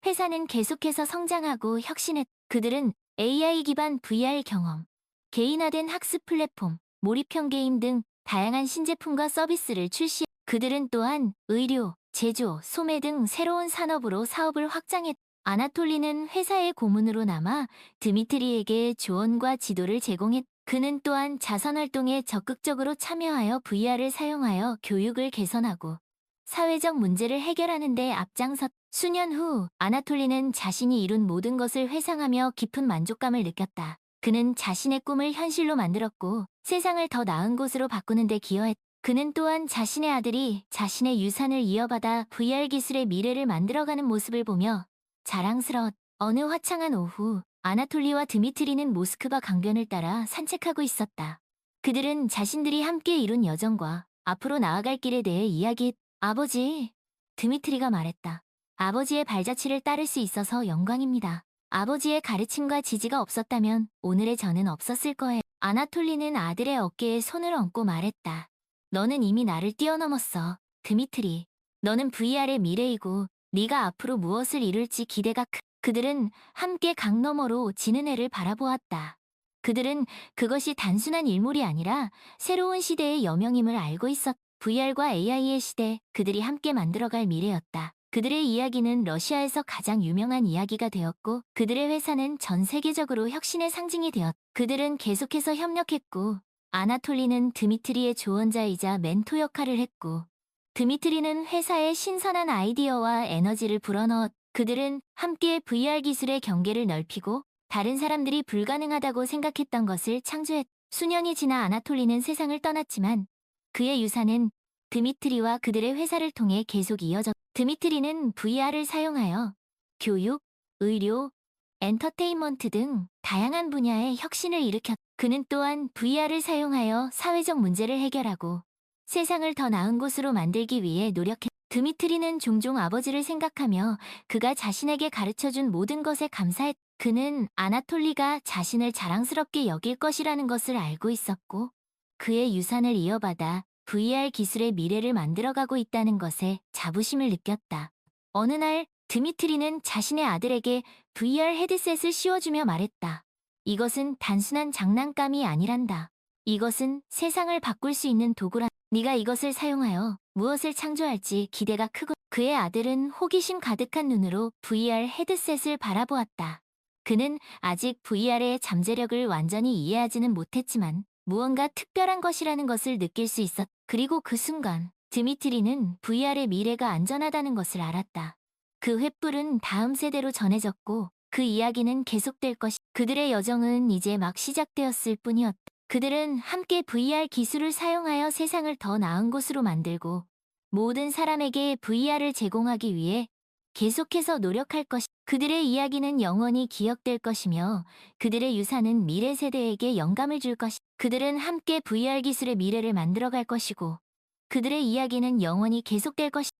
회사는 계속해서 성장하고 혁신했. 그들은 AI 기반 VR 경험, 개인화된 학습 플랫폼, 몰입형 게임 등 다양한 신제품과 서비스를 출시. 그들은 또한 의료, 제조, 소매 등 새로운 산업으로 사업을 확장했. 아나톨리는 회사의 고문으로 남아 드미트리에게 조언과 지도를 제공했. 그는 또한 자선활동에 적극적으로 참여하여 VR을 사용하여 교육을 개선하고 사회적 문제를 해결하는 데 앞장섰. 수년 후 아나톨리는 자신이 이룬 모든 것을 회상하며 깊은 만족감을 느꼈다. 그는 자신의 꿈을 현실로 만들었고 세상을 더 나은 곳으로 바꾸는 데 기여했. 그는 또한 자신의 아들이 자신의 유산을 이어받아 VR 기술의 미래를 만들어가는 모습을 보며 자랑스러웠. 어느 화창한 오후 아나톨리와 드미트리는 모스크바 강변을 따라 산책하고 있었다. 그들은 자신들이 함께 이룬 여정과 앞으로 나아갈 길에 대해 이야기했. 아버지, 드미트리가 말했다. 아버지의 발자취를 따를 수 있어서 영광입니다. 아버지의 가르침과 지지가 없었다면 오늘의 저는 없었을 거예요. 아나톨리는 아들의 어깨에 손을 얹고 말했다. 너는 이미 나를 뛰어넘었어, 드미트리. 너는 VR의 미래이고 네가 앞으로 무엇을 이룰지 기대가 그들은 함께 강 너머로 지는 해를 바라보았다. 그들은 그것이 단순한 일몰이 아니라 새로운 시대의 여명임을 알고 있었다. VR과 AI의 시대, 그들이 함께 만들어갈 미래였다. 그들의 이야기는 러시아에서 가장 유명한 이야기가 되었고 그들의 회사는 전 세계적으로 혁신의 상징이 되었다. 그들은 계속해서 협력했고 아나톨리는 드미트리의 조언자이자 멘토 역할을 했고 드미트리는 회사의 신선한 아이디어와 에너지를 불어넣었다. 그들은 함께 VR 기술의 경계를 넓히고 다른 사람들이 불가능하다고 생각했던 것을 창조했다. 수년이 지나 아나톨리는 세상을 떠났지만 그의 유산은 드미트리와 그들의 회사를 통해 계속 이어졌다. 드미트리는 VR을 사용하여 교육, 의료, 엔터테인먼트 등 다양한 분야의 혁신을 일으켰다. 그는 또한 VR을 사용하여 사회적 문제를 해결하고 세상을 더 나은 곳으로 만들기 위해 노력했다. 드미트리는 종종 아버지를 생각하며 그가 자신에게 가르쳐준 모든 것에 감사했다. 그는 아나톨리가 자신을 자랑스럽게 여길 것이라는 것을 알고 있었고 그의 유산을 이어받아 VR 기술의 미래를 만들어가고 있다는 것에 자부심을 느꼈다. 어느 날 드미트리는 자신의 아들에게 VR 헤드셋을 씌워주며 말했다. 이것은 단순한 장난감이 아니란다. 이것은 세상을 바꿀 수 있는 도구라. 네가 이것을 사용하여 무엇을 창조할지 기대가 크고 그의 아들은 호기심 가득한 눈으로 VR 헤드셋을 바라보았다. 그는 아직 VR의 잠재력을 완전히 이해하지는 못했지만 무언가 특별한 것이라는 것을 느낄 수 있었다. 그리고 그 순간 드미트리는 VR의 미래가 안전하다는 것을 알았다. 그 횃불은 다음 세대로 전해졌고 그 이야기는 계속될 것이. 그들의 여정은 이제 막 시작되었을 뿐이었다. 그들은 함께 VR 기술을 사용하여 세상을 더 나은 곳으로 만들고 모든 사람에게 VR을 제공하기 위해 계속해서 노력할 것이. 그들의 이야기는 영원히 기억될 것이며 그들의 유산은 미래 세대에게 영감을 줄 것이. 그들은 함께 VR 기술의 미래를 만들어갈 것이고 그들의 이야기는 영원히 계속될 것이.